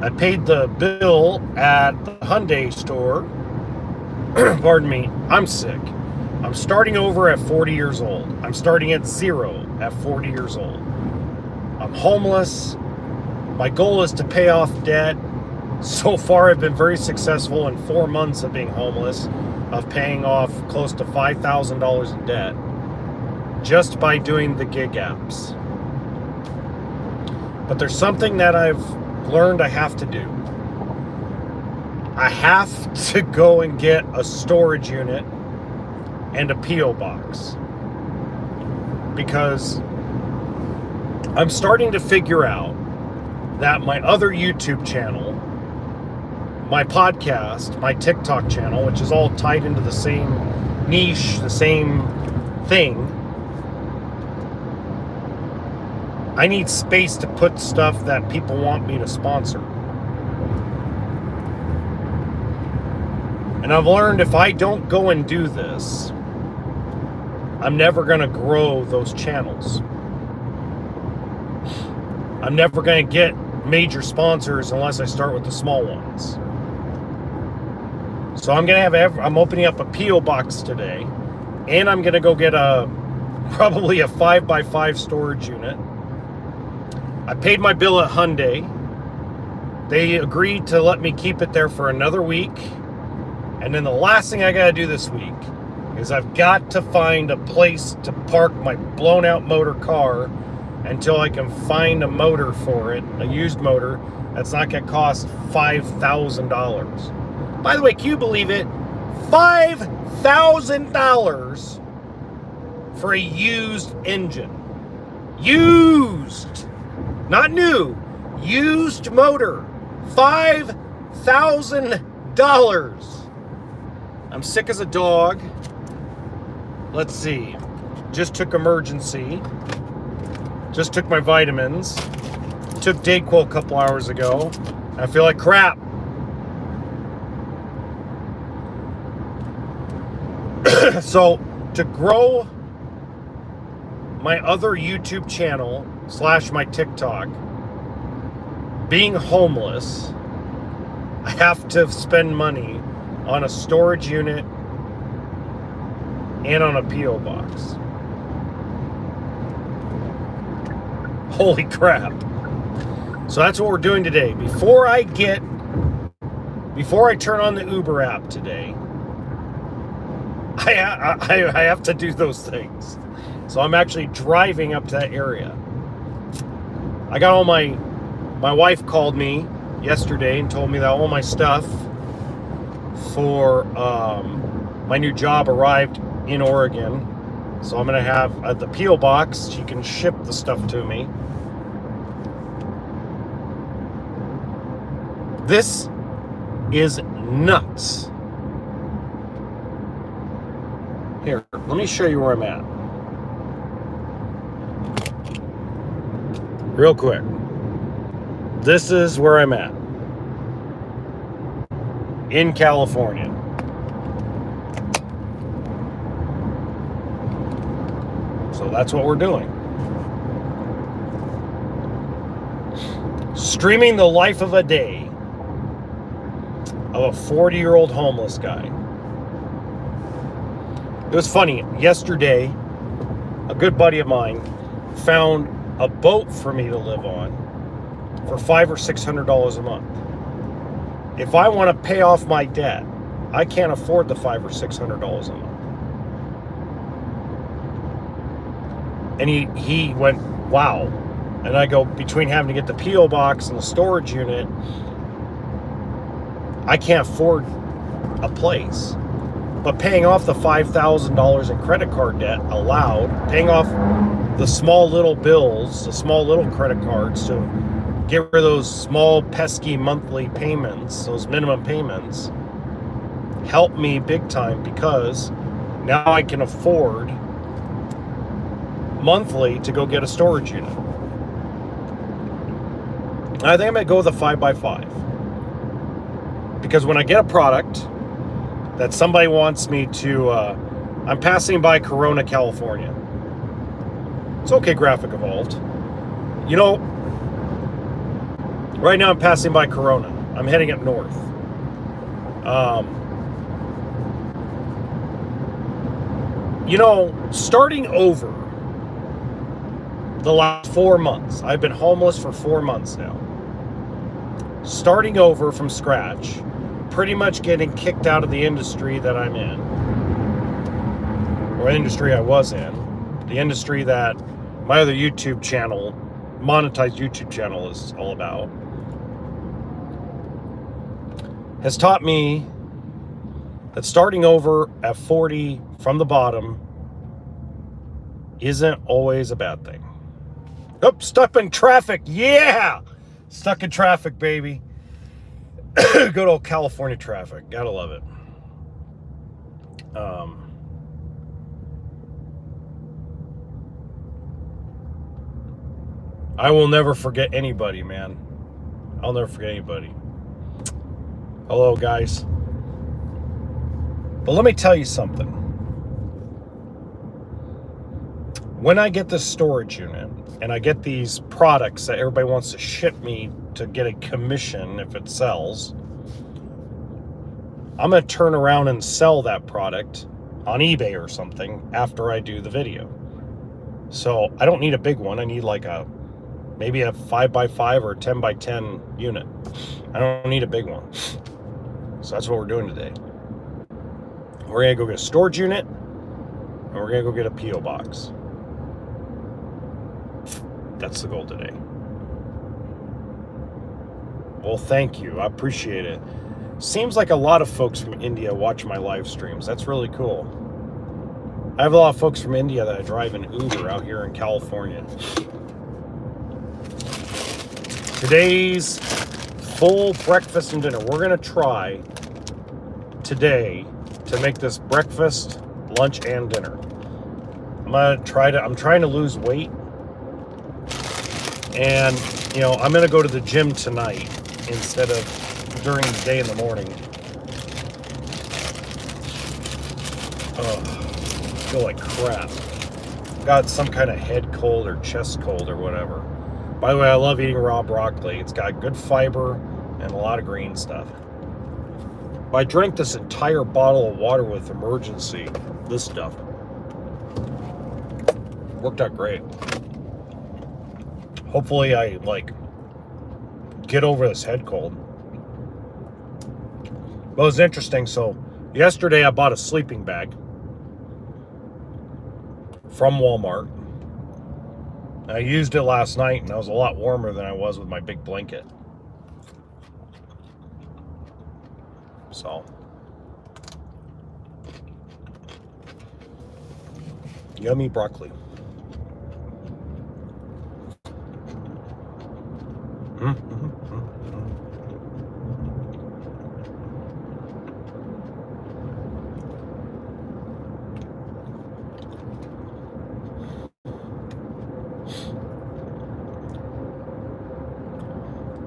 I paid the bill at the Hyundai store. Pardon me, I'm sick. I'm starting over at 40 years old. I'm starting at zero at 40 years old. I'm homeless. My goal is to pay off debt. So far, I've been very successful in 4 months of being homeless, of paying off close to $5,000 in debt just by doing the gig apps. But there's something that I've learned I have to do. I have to go and get a storage unit and a P.O. box, because I'm starting to figure out that my other YouTube channel, my podcast, my TikTok channel, which is all tied into the same niche, the same thing, I need space to put stuff that people want me to sponsor. And I've learned if I don't go and do this, I'm never going to grow those channels. I'm never going to get major sponsors unless I start with the small ones. So I'm opening up a P.O. box today, and I'm going to go get probably a 5x5 storage unit. I paid my bill at Hyundai. They agreed to let me keep it there for another week. And then the last thing I got to do this week is I've got to find a place to park my blown out motor car until I can find a motor for it, a used motor that's not going to cost $5,000. By the way, can you believe it? $5,000 for a used engine. Used! Not new. Used motor. $5,000. I'm sick as a dog. Let's see. Just took emergency. Just took my vitamins. Took Dayquil a couple hours ago. I feel like crap. So, to grow my other YouTube channel / my TikTok, being homeless, I have to spend money on a storage unit and on a P.O. box. Holy crap. So that's what we're doing today. Before I turn on the Uber app today, I have to do those things. So I'm actually driving up to that area. I got all my wife called me yesterday and told me that all my stuff for my new job arrived in Oregon. So I'm going to have at the P.O. box, she can ship the stuff to me. This is nuts. Here, let me show you where I'm at. Real quick. This is where I'm at. In California. So that's what we're doing. Streaming the life of a day of a 40-year-old homeless guy. It was funny. Yesterday, a good buddy of mine found a boat for me to live on for $500 or $600 a month. If I want to pay off my debt, I can't afford the $500 or $600 a month. And he went, wow. And I go, between having to get the P.O. box and the storage unit, I can't afford a place. But paying off the $5,000 in credit card debt allowed, paying off the small little bills, the small little credit cards to get rid of those small pesky monthly payments, those minimum payments, helped me big time, because now I can afford monthly to go get a storage unit. I think I'm going to go with a 5x5. Because when I get a product that somebody wants me to, I'm passing by Corona, California. It's okay, Graphic Evolved. You know, Right now I'm passing by Corona. I'm heading up north. Starting over the last 4 months, I've been homeless for 4 months now. Starting over from scratch, pretty much getting kicked out of the industry that I'm in, or industry I was in, the industry that my other YouTube channel, monetized YouTube channel, is all about, has taught me that starting over at 40 from the bottom isn't always a bad thing. Oh, stuck in traffic. Yeah! Stuck in traffic, baby. Good old California traffic. Gotta love it. I will never forget anybody, man. I'll never forget anybody. Hello, guys. But let me tell you something. When I get this storage unit and I get these products that everybody wants to ship me to get a commission if it sells, I'm going to turn around and sell that product on eBay or something after I do the video. So I don't need a big one. I need like maybe a 5x5 or a 10x10 unit. I don't need a big one. So that's what we're doing today. We're going to go get a storage unit, and we're going to go get a P.O. box. That's the goal today. Well, thank you. I appreciate it. Seems like a lot of folks from India watch my live streams. That's really cool. I have a lot of folks from India that I drive in Uber out here in California. Today's full breakfast and dinner. We're going to try today to make this breakfast, lunch, and dinner. I'm trying to lose weight. And, I'm going to go to the gym tonight instead of during the day in the morning. Oh, I feel like crap. Got some kind of head cold or chest cold or whatever. By the way, I love eating raw broccoli. It's got good fiber and a lot of green stuff. I drank this entire bottle of water with emergency. This stuff worked out great. Hopefully I get over this head cold. But it was interesting. So yesterday I bought a sleeping bag from Walmart. I used it last night and I was a lot warmer than I was with my big blanket. So yummy broccoli.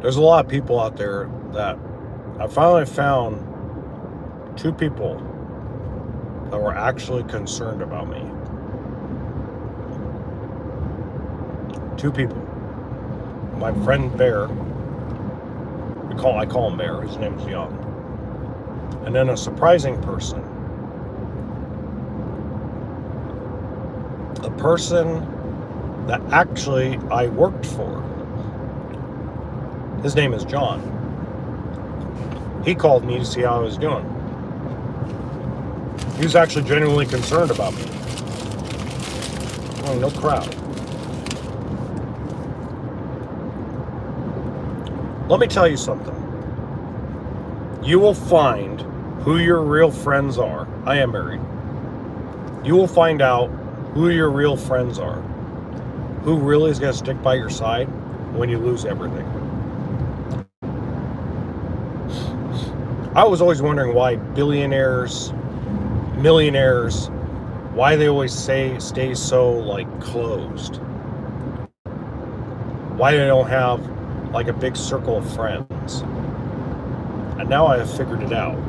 There's a lot of people out there that I finally found two people that were actually concerned about me. Two people. My friend Bear, I call him Bear, his name's Young. And then a surprising person. A person that actually I worked for. His name is John. He called me to see how I was doing. He was actually genuinely concerned about me. Oh, no crowd. Let me tell you something. You will find who your real friends are. I am married. You will find out who your real friends are. Who really is going to stick by your side when you lose everything. I was always wondering why billionaires, millionaires, why they always stay so closed. Why they don't have a big circle of friends. And now I have figured it out.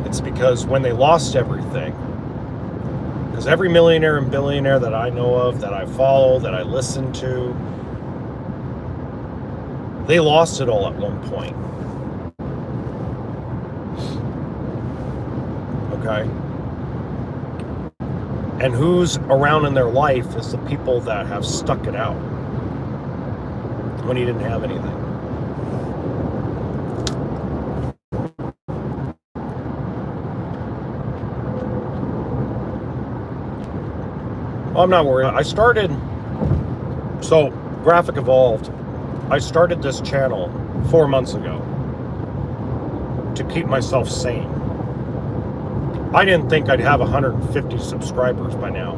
It's because when they lost everything, because every millionaire and billionaire that I know of, that I follow, that I listen to, They lost it all at one point. Okay? And who's around in their life is the people that have stuck it out when he didn't have anything. Well, I'm not worried. So Graphic Evolved, I started this channel 4 months ago to keep myself sane. I didn't think I'd have 150 subscribers by now.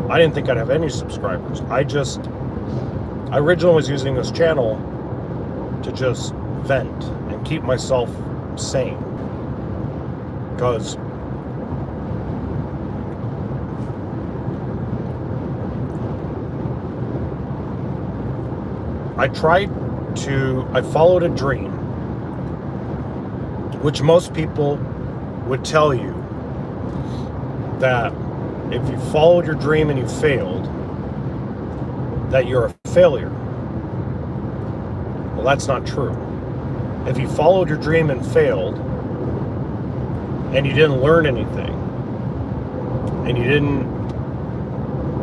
I didn't think I'd have any subscribers. I originally was using this channel to just vent and keep myself sane. Because I followed a dream, which most people would tell you that if you followed your dream and you failed, that you're a failure. Well, that's not true. If you followed your dream and failed, and you didn't learn anything, and you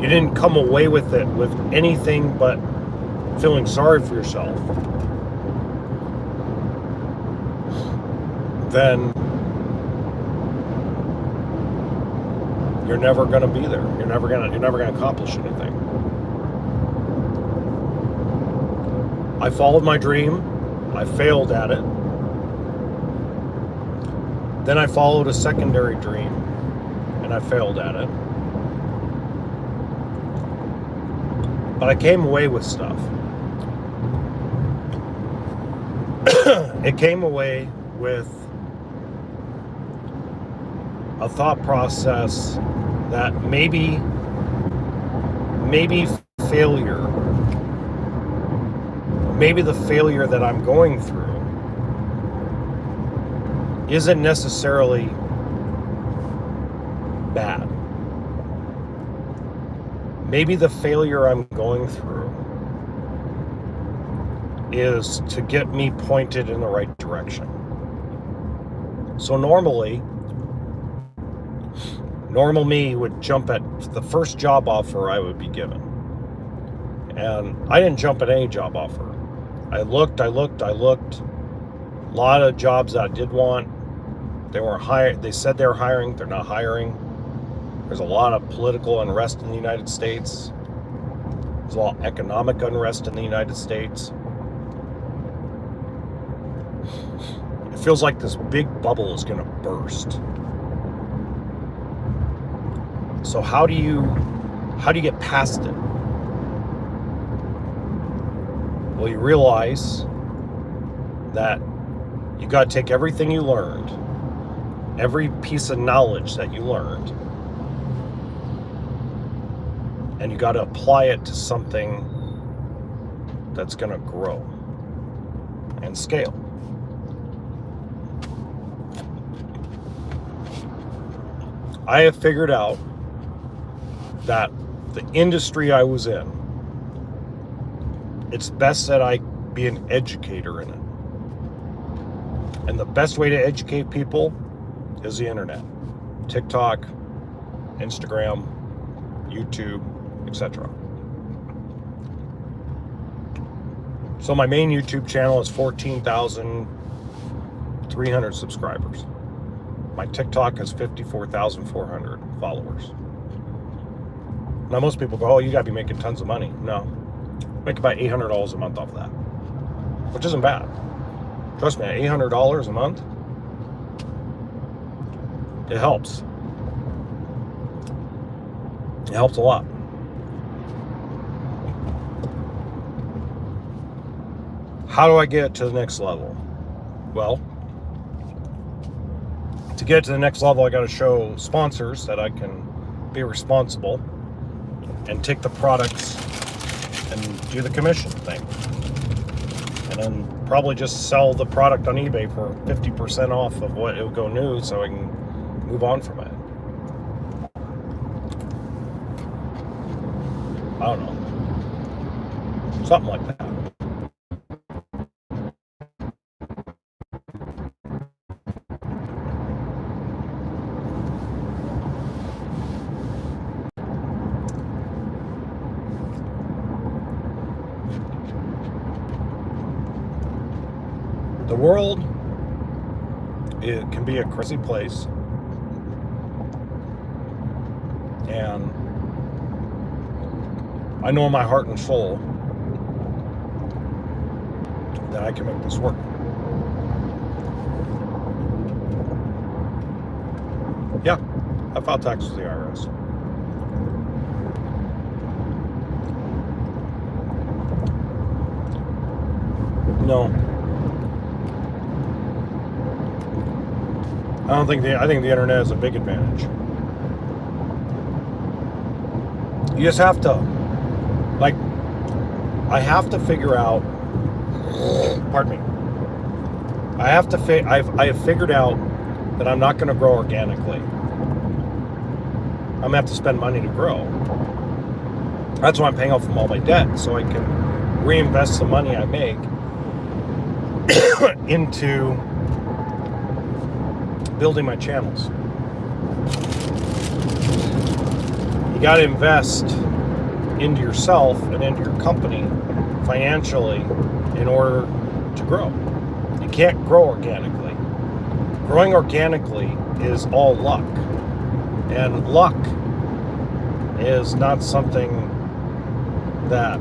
didn't come away with it with anything but feeling sorry for yourself, then you're never going to be there. You're never going to accomplish anything. I followed my dream. I failed at it. Then I followed a secondary dream, and I failed at it. But I came away with stuff. It came away with a thought process that maybe failure, maybe the failure that I'm going through isn't necessarily bad. Maybe the failure I'm going through is to get me pointed in the right direction. So normal me would jump at the first job offer I would be given. And I didn't jump at any job offer. I looked. A lot of jobs that I did want, they weren't hired. They said they were hiring, they're not hiring. There's a lot of political unrest in the United States. There's a lot of economic unrest in the United States. It feels like this big bubble is going to burst. So how do you get past it? Well, you realize that you got to take everything you learned, every piece of knowledge that you learned, and you got to apply it to something that's going to grow and scale. I have figured out that the industry I was in, it's best that I be an educator in it. And the best way to educate people is the internet. TikTok, Instagram, YouTube, etc. So my main YouTube channel is 14,300 subscribers. My TikTok has 54,400 followers. Now most people go, oh, you gotta be making tons of money. No, I make about $800 a month off of that, which isn't bad. Trust me, $800 a month, it helps. It helps a lot. How do I get to the next level? Well, to get to the next level, I got to show sponsors that I can be responsible and take the products and do the commission thing. And then probably just sell the product on eBay for 50% off of what it would go new so I can move on from it. I don't know. Something like that. The world, it can be a crazy place, and I know in my heart and soul that I can make this work. Yeah, I filed taxes with the IRS. No, I think the internet is a big advantage. You just have to, like, I have to figure out, pardon me, I have figured out that I'm not going to grow organically. I'm going to have to spend money to grow. That's why I'm paying off from all my debt, so I can reinvest the money I make into building my channels. You got to invest into yourself and into your company financially in order to grow. You can't grow organically. Growing organically is all luck. And luck is not something that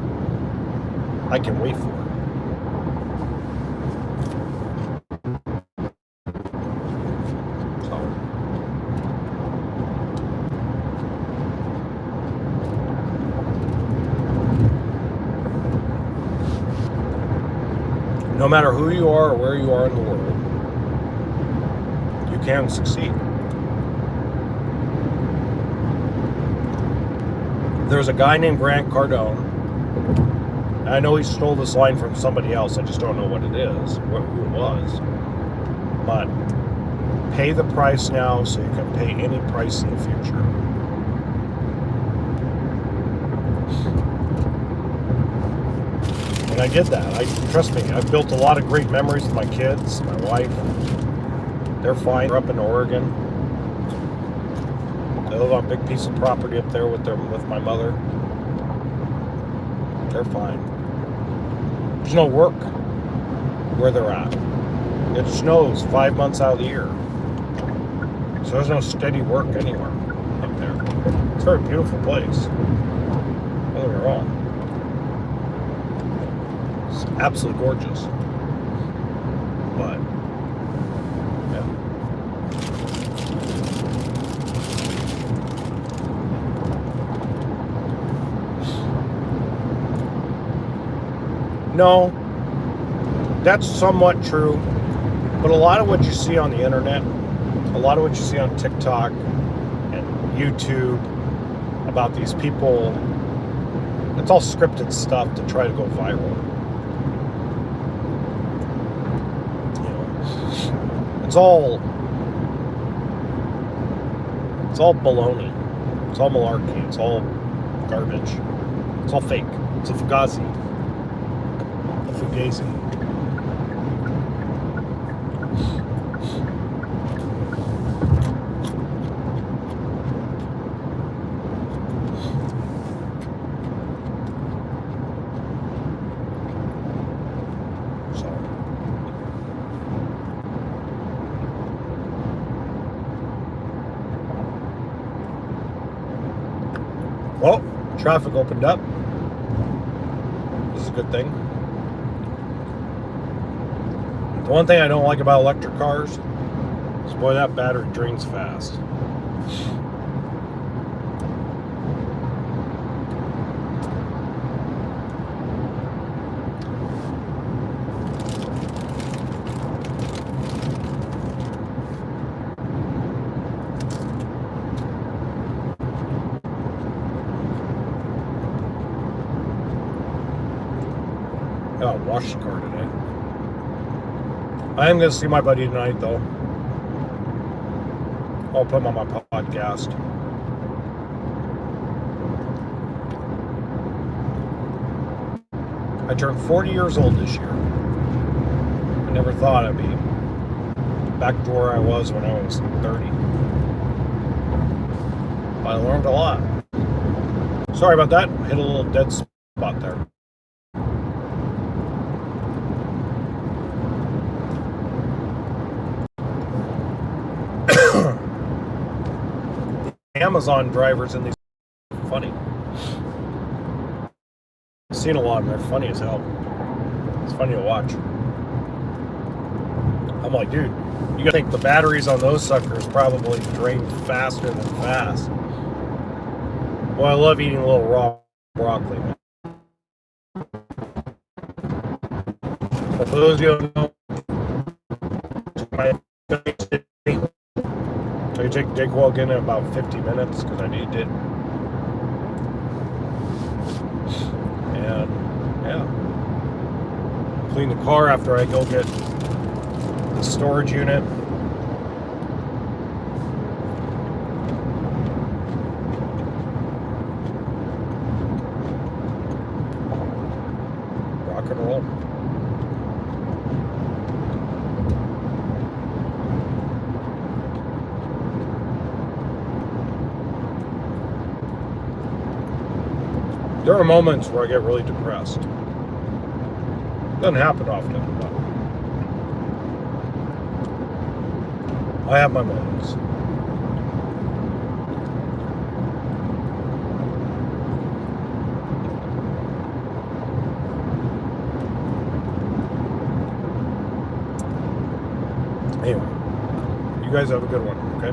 I can wait for. No matter who you are or where you are in the world, you can succeed. There's a guy named Grant Cardone. I know he stole this line from somebody else. I just don't know what it is, who it was. But pay the price now so you can pay any price in the future. And I did that. Trust me, I've built a lot of great memories with my kids, my wife. They're fine. They're up in Oregon. They live on a big piece of property up there with my mother. They're fine. There's no work where they're at. It snows 5 months out of the year. So there's no steady work anywhere up there. It's a very beautiful place. Don't get me wrong. It's absolutely gorgeous. But, yeah. No, that's somewhat true. But a lot of what you see on the internet, a lot of what you see on TikTok and YouTube about these people, it's all scripted stuff to try to go viral. It's all baloney. It's all malarkey. It's all garbage. It's all fake. It's a fugazi. A fugazi. Well, traffic opened up. This is a good thing. The one thing I don't like about electric cars is, boy, that battery drains fast. I'll wash the car today. I am going to see my buddy tonight, though. I'll put him on my podcast. I turned 40 years old this year. I never thought I'd be back to where I was when I was 30. But I learned a lot. Sorry about that. I hit a little dead spot there. Amazon drivers in these funny. I've seen a lot of them. They're funny as hell. It's funny to watch. I'm like, dude, you gotta think the batteries on those suckers probably drain faster than fast. Well, I love eating a little raw broccoli. But for those of you who don't know, I take Jake Walk in about 50 minutes because I need it. And yeah, clean the car after I go get the storage unit. Rock and roll. There are moments where I get really depressed. Doesn't happen often, but I have my moments. Anyway, you guys have a good one, okay?